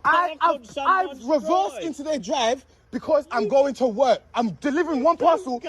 I've reversed into their drive because I'm going to work. I'm delivering one parcel.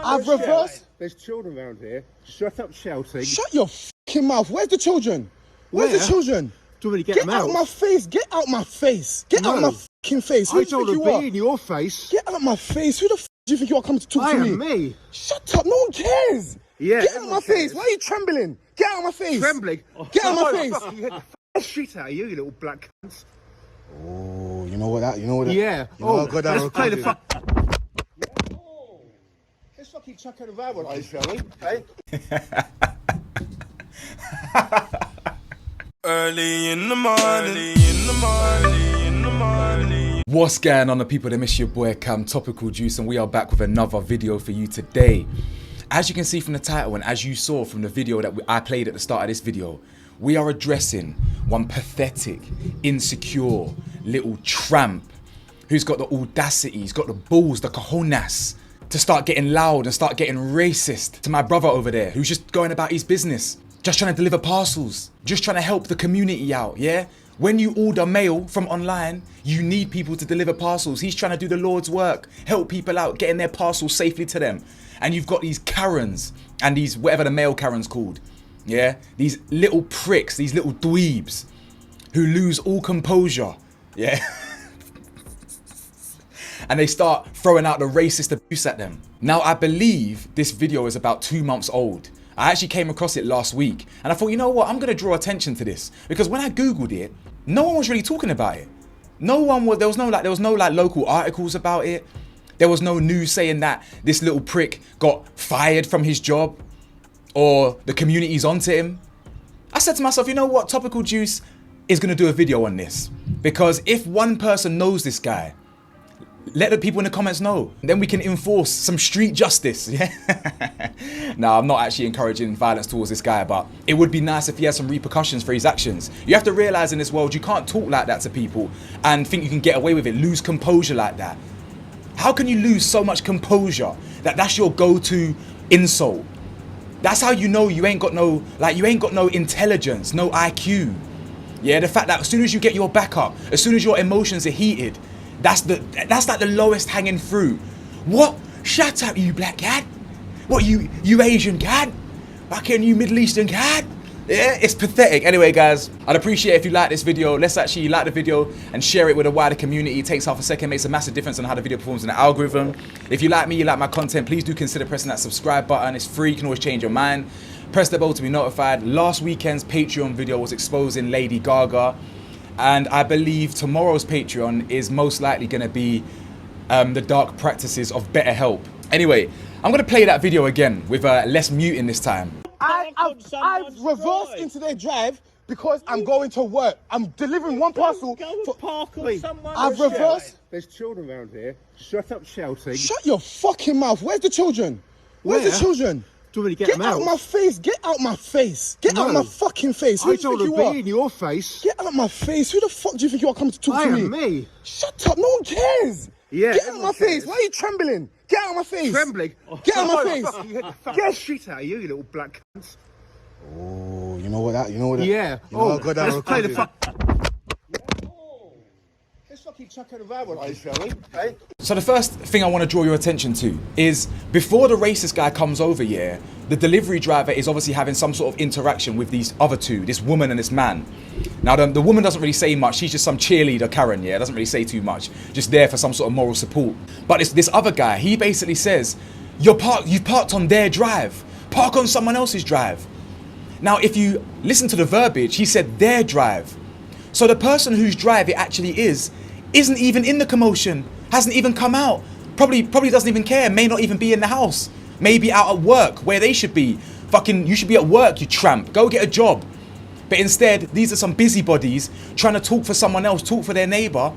I've reversed. There's children around here. Shut up shouting. Shut your fucking mouth. Where's the children? Where's the children? Do you want to get out of my face. Get out my face. Get out my fucking face. Who I told her to be in your face. Get out my face. Who the f do you think you are coming to talk to me? I am me. Shut up. No one cares. Yeah. Get out of my face. Why are you trembling? Get out of my face. Trembling? Get out of my face. You hit the shit out of you, you little black cunt. Oh, you know what that? Yeah. Let's play the fuck. Let's fucking chuck out of our one, shall we? Hey? Early in the morning, What's going on, the people? They miss your boy Cam, Topical Juice, and we are back with another video for you today. As you can see from the title and as you saw from the video that I played at the start of this video, we are addressing one pathetic, insecure little tramp who's got the audacity, he's got the balls, the cojones to start getting loud and start getting racist to my brother over there who's just going about his business, just trying to deliver parcels, just trying to help the community out, yeah? When you order mail from online, you need people to deliver parcels. He's trying to do the Lord's work, help people out, getting their parcels safely to them. And you've got these Karens and these, whatever the male Karen's called, yeah? These little pricks, these little dweebs who lose all composure, yeah? And they start throwing out the racist abuse at them. Now, I believe this video is about 2 months old. I actually came across it last week and I thought, you know what, I'm gonna draw attention to this because when I Googled it, no one was really talking about it. There was no local articles about it. There was no news saying that this little prick got fired from his job or the community's onto him. I said to myself, you know what, Topical Juice is gonna do a video on this because if one person knows this guy, let the people in the comments know. Then we can enforce some street justice, yeah? Now, I'm not actually encouraging violence towards this guy, but it would be nice if he had some repercussions for his actions. You have to realize in this world, you can't talk like that to people and think you can get away with it, lose composure like that. How can you lose so much composure that that's your go-to insult? That's how you know you ain't got no intelligence, no IQ. Yeah, the fact that as soon as you get your back up, as soon as your emotions are heated, that's like the lowest hanging fruit. What? Shut up, you black cat. What, you Asian cat? Fucking you Middle Eastern cat? Yeah, it's pathetic. Anyway, guys, I'd appreciate if you like this video. Let's actually like the video and share it with a wider community. It takes half a second, makes a massive difference on how the video performs in the algorithm. If you like me, you like my content, please do consider pressing that subscribe button. It's free, you can always change your mind. Press the bell to be notified. Last weekend's Patreon video was exposing Lady Gaga. And I believe tomorrow's Patreon is most likely going to be the dark practices of BetterHelp. Anyway, I'm going to play that video again with less muting this time. I've reversed into their drive because I'm going to work. I'm delivering one parcel. I've reversed. There's children around here. Shut up shouting. Shut your fucking mouth. Where's the children? Where's the children? Do you want to get out of my face. Get out my face. Get out my fucking face. Who I told her to be in your face. Get out my face. Who the fuck do you think you are coming to talk to me? I am me. Shut up. No one cares. Yeah. Get out of my face. Why are you trembling? Get out of my face. Trembling? Get out of my face. You hit the shit out of you, you little black cunt. Oh, you know what that? Yeah. Let's play the fuck. Let's fucking chuck out of our one, shall we? Hey? So the first thing I want to draw your attention to is before the racist guy comes over here, the delivery driver is obviously having some sort of interaction with these other two, this woman and this man. Now the woman doesn't really say much, she's just some cheerleader Karen, yeah, doesn't really say too much, just there for some sort of moral support. But this other guy, he basically says, you've parked on their drive, park on someone else's drive. Now if you listen to the verbiage, he said their drive. So the person whose drive it actually isn't even in the commotion, hasn't even come out, probably doesn't even care, may not even be in the house, maybe out at work where they should be. Fucking, you should be at work, you tramp, go get a job. But instead, these are some busybodies trying to talk for someone else, talk for their neighbor,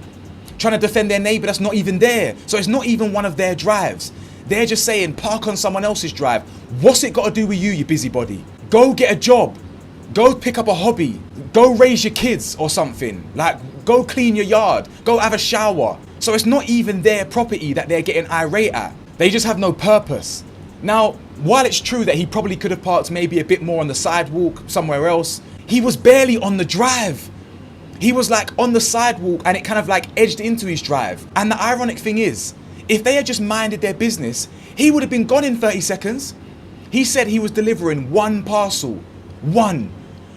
trying to defend their neighbor that's not even there. So it's not even one of their drives. They're just saying, park on someone else's drive. What's it got to do with you, you busybody? Go get a job. Go pick up a hobby. Go raise your kids or something. Like, go clean your yard. Go have a shower. So it's not even their property that they're getting irate at. They just have no purpose. Now, while it's true that he probably could have parked maybe a bit more on the sidewalk somewhere else, he was barely on the drive. He was like on the sidewalk and it kind of like edged into his drive. And the ironic thing is, if they had just minded their business, he would have been gone in 30 seconds. He said he was delivering one parcel. One.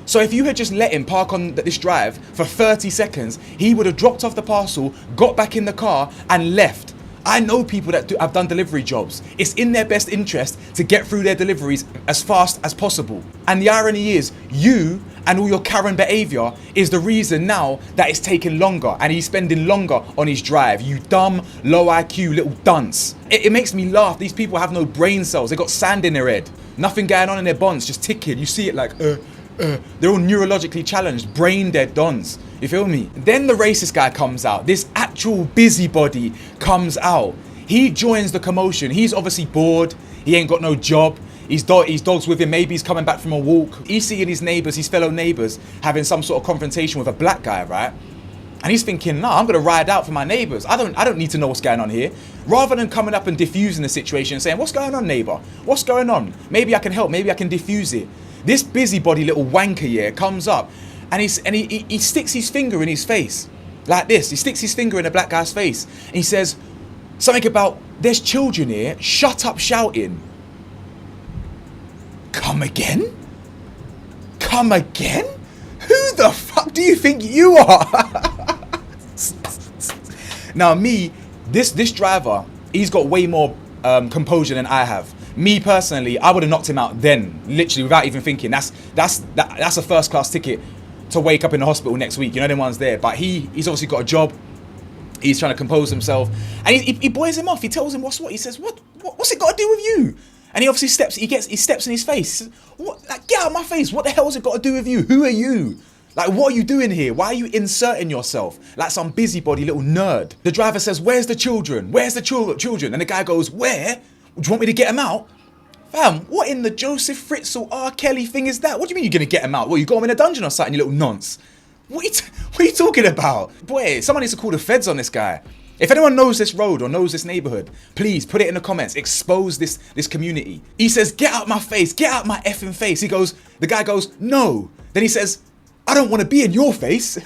So if you had just let him park on this drive for 30 seconds, he would have dropped off the parcel, got back in the car and left. I know people that have done delivery jobs. It's in their best interest to get through their deliveries as fast as possible. And the irony is, you and all your Karen behavior is the reason now that it's taking longer and he's spending longer on his drive. You dumb, low IQ little dunce. It makes me laugh. These people have no brain cells. They got sand in their head. Nothing going on in their bonds, just ticking. You see it like, they're all neurologically challenged, brain dead dons. You feel me? Then the racist guy comes out. This actual busybody comes out. He joins the commotion. He's obviously bored. He ain't got no job. His dog's with him. Maybe he's coming back from a walk. He's seeing his neighbors, his fellow neighbors, having some sort of confrontation with a black guy, right? And he's thinking, nah, I'm gonna ride out for my neighbors. I don't need to know what's going on here. Rather than coming up and diffusing the situation and saying, what's going on, neighbor? What's going on? Maybe I can help. Maybe I can diffuse it. This busybody little wanker here comes up and he sticks his finger in his face like this. He sticks his finger in a black guy's face and he says something about, there's children here, shut up shouting. Come again? Come again? Who the fuck do you think you are? Now me, this driver, he's got way more composure than I have. Me personally, I would have knocked him out then, literally without even thinking. That's a first class ticket to wake up in the hospital next week. You know, them ones there. But he's obviously got a job. He's trying to compose himself, and he boys him off. He tells him what's what. He says, what's it got to do with you? And he obviously steps in his face. He says, what? Like, get out of my face. What the hell has it got to do with you? Who are you? Like, what are you doing here? Why are you inserting yourself like some busybody little nerd? The driver says, where's the children? Where's the children? And the guy goes, where? Do you want me to get them out? Fam, what in the Joseph Fritzl R. Kelly thing is that? What do you mean you're going to get them out? What, you got them in a dungeon or something, you little nonce? What are you talking about? Boy, someone needs to call the feds on this guy. If anyone knows this road or knows this neighborhood, please put it in the comments. Expose this community. He says, get out my face. Get out my effing face. The guy goes, no. Then he says, I don't want to be in your face.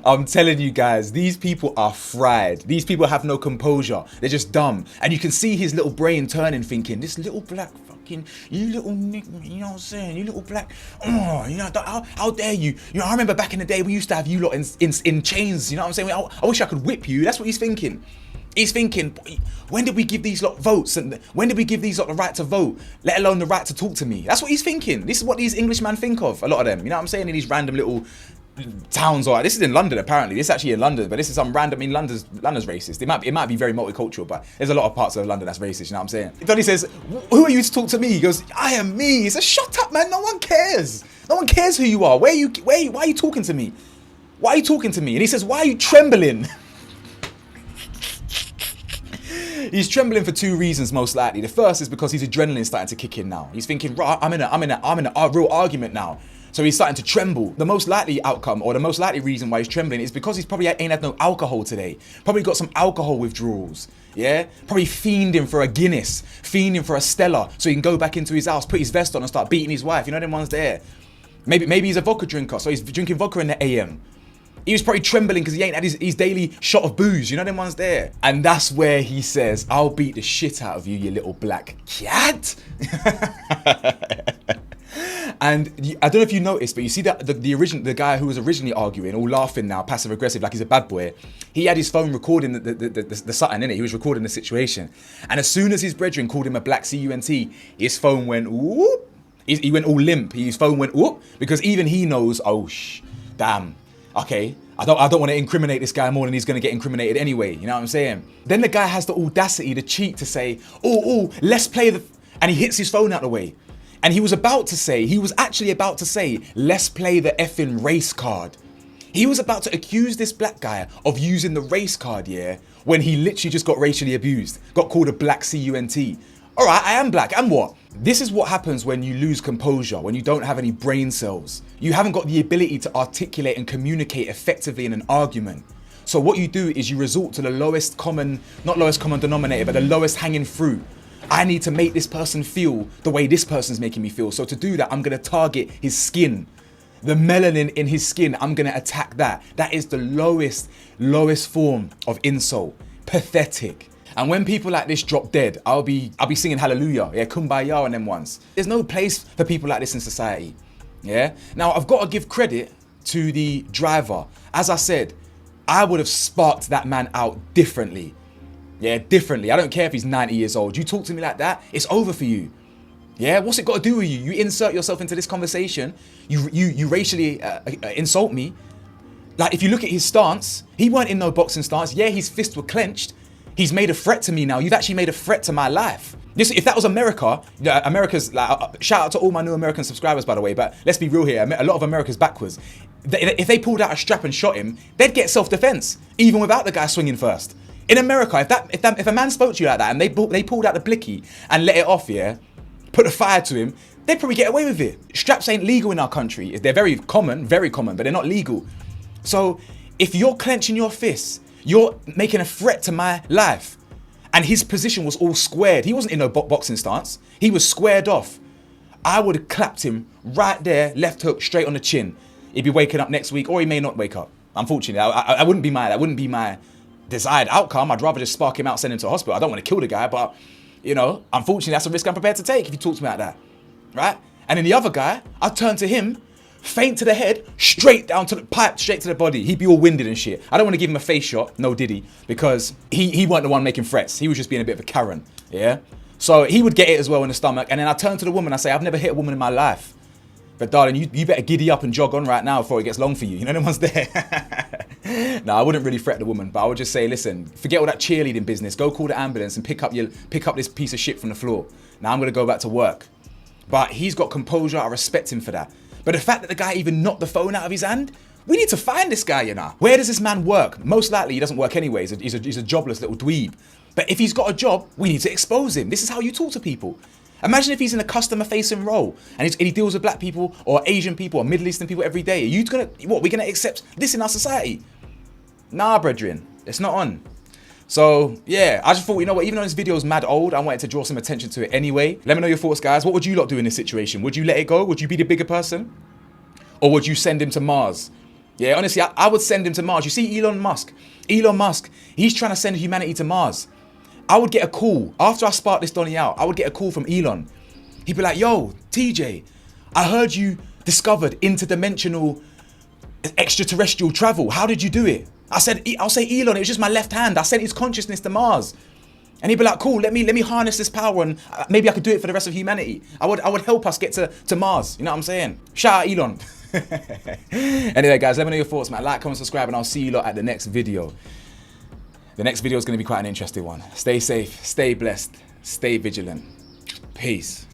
I'm telling you guys, these people are fried. These people have no composure. They're just dumb. And you can see his little brain turning, thinking, this little black fucking, you little nigga, you know what I'm saying? You little black, oh, you know, how dare you? You know, I remember back in the day, we used to have you lot in chains, you know what I'm saying? I wish I could whip you. That's what he's thinking. He's thinking, when did we give these lot votes? And when did we give these lot the right to vote? Let alone the right to talk to me. That's what he's thinking. This is what these Englishmen think of, a lot of them. You know what I'm saying? In these random little towns. Or this is in London apparently. This is actually in London, but this is some random. I mean, London's racist. It might be very multicultural, but there's a lot of parts of London that's racist. You know what I'm saying? Then he says, "Who are you to talk to me?" He goes, "I am me." He says, "Shut up, man. No one cares. No one cares who you are. Why are you talking to me? Why are you talking to me?" And he says, "Why are you trembling?" He's trembling for two reasons, most likely. The first is because his adrenaline starting to kick in now. He's thinking, right, I'm in a real argument now. So he's starting to tremble. The most likely outcome, or the most likely reason why he's trembling, is because he's probably ain't had no alcohol today. Probably got some alcohol withdrawals. Yeah? Probably fiending for a Guinness, fiending for a Stella, so he can go back into his house, put his vest on and start beating his wife. You know them ones there. Maybe he's a vodka drinker, so he's drinking vodka in the AM. He was probably trembling because he ain't had his daily shot of booze. You know them ones there. And that's where he says, "I'll beat the shit out of you, you little black cat." And I don't know if you noticed, but you see that the guy who was originally arguing, all laughing now, passive aggressive, like he's a bad boy. He had his phone recording the something, innit? He was recording the situation. And as soon as his brethren called him a black cunt, his phone went whoop. He went all limp. His phone went whoop, because even he knows, oh damn. Okay, I don't want to incriminate this guy more than he's going to get incriminated anyway. You know what I'm saying? Then the guy has the audacity, the cheek to say, let's play and he hits his phone out the way. And he was actually about to say, let's play the effing race card. He was about to accuse this black guy of using the race card, yeah, when he literally just got racially abused, got called a black cunt. All right, I am black, and what? This is what happens when you lose composure, when you don't have any brain cells. You haven't got the ability to articulate and communicate effectively in an argument. So what you do is you resort to the not lowest common denominator, but the lowest hanging fruit. I need to make this person feel the way this person's making me feel. So to do that, I'm gonna target his skin. the melanin in his skin, I'm gonna attack that. That is the lowest form of insult. Pathetic. And when people like this drop dead, I'll be singing hallelujah, yeah, kumbaya and them ones. There's no place for people like this in society, yeah? Now, I've got to give credit to the driver. As I said, I would have sparked that man out differently. Yeah, differently. I don't care if he's 90 years old. You talk to me like that, it's over for you. Yeah, what's it got to do with you? You insert yourself into this conversation, you racially insult me. Like, if you look at his stance, he weren't in no boxing stance. Yeah, his fists were clenched. He's made a threat to me now. You've actually made a threat to my life. If that was America, America's like, shout out to all my new American subscribers, by the way, but let's be real here, a lot of America's backwards. If they pulled out a strap and shot him, they'd get self-defense, even without the guy swinging first. In America, if a man spoke to you like that and they pulled out the blicky and let it off, yeah, put a fire to him, they'd probably get away with it. Straps ain't legal in our country. They're very common, but they're not legal. So if you're clenching your fists, you're making a threat to my life. And his position was all squared. He wasn't in no boxing stance. He was squared off. I would have clapped him right there, left hook, straight on the chin. He'd be waking up next week, or he may not wake up. Unfortunately, that wouldn't be my desired outcome. I'd rather just spark him out, send him to a hospital. I don't want to kill the guy, but you know, unfortunately, that's a risk I'm prepared to take if you talk to me like that, right? And then the other guy, I'd turn to him, feint to the head, straight down to the pipe, straight to the body. He'd be all winded and shit. I don't want to give him a face shot, no diddy, because he weren't the one making threats. He was just being a bit of a Karen, yeah? So he would get it as well in the stomach, and then I turn to the woman, I say, I've never hit a woman in my life. But darling, you better giddy up and jog on right now before it gets long for you. You know, no one's there. No, I wouldn't really threat the woman, but I would just say, listen, forget all that cheerleading business. Go call the ambulance and pick up this piece of shit from the floor. Now I'm gonna go back to work. But he's got composure, I respect him for that. But the fact that the guy even knocked the phone out of his hand, we need to find this guy, you know. Where does this man work? Most likely he doesn't work anyways. He's a jobless little dweeb. But if he's got a job, we need to expose him. This is how you talk to people. Imagine if he's in a customer-facing role and he deals with black people or Asian people or Middle Eastern people every day. Are you gonna, we're gonna accept this in our society? Nah, brethren, it's not on. So yeah, I just thought, you know what, even though this video is mad old, I wanted to draw some attention to it anyway. Let me know your thoughts, guys. What would you lot do in this situation? Would you let it go? Would you be the bigger person? Or would you send him to Mars? Yeah, honestly, I would send him to Mars. You see Elon Musk, he's trying to send humanity to Mars. I would get a call, after I sparked this Donnie out, I would get a call from Elon. He'd be like, yo, TJ, I heard you discovered interdimensional extraterrestrial travel. How did you do it? I'll say, Elon, it was just my left hand. I sent his consciousness to Mars. And he'd be like, cool, let me harness this power and maybe I could do it for the rest of humanity. I would help us get to Mars. You know what I'm saying? Shout out Elon. Anyway, guys, let me know your thoughts, man. Like, comment, subscribe, and I'll see you lot at the next video. The next video is going to be quite an interesting one. Stay safe, stay blessed, stay vigilant. Peace.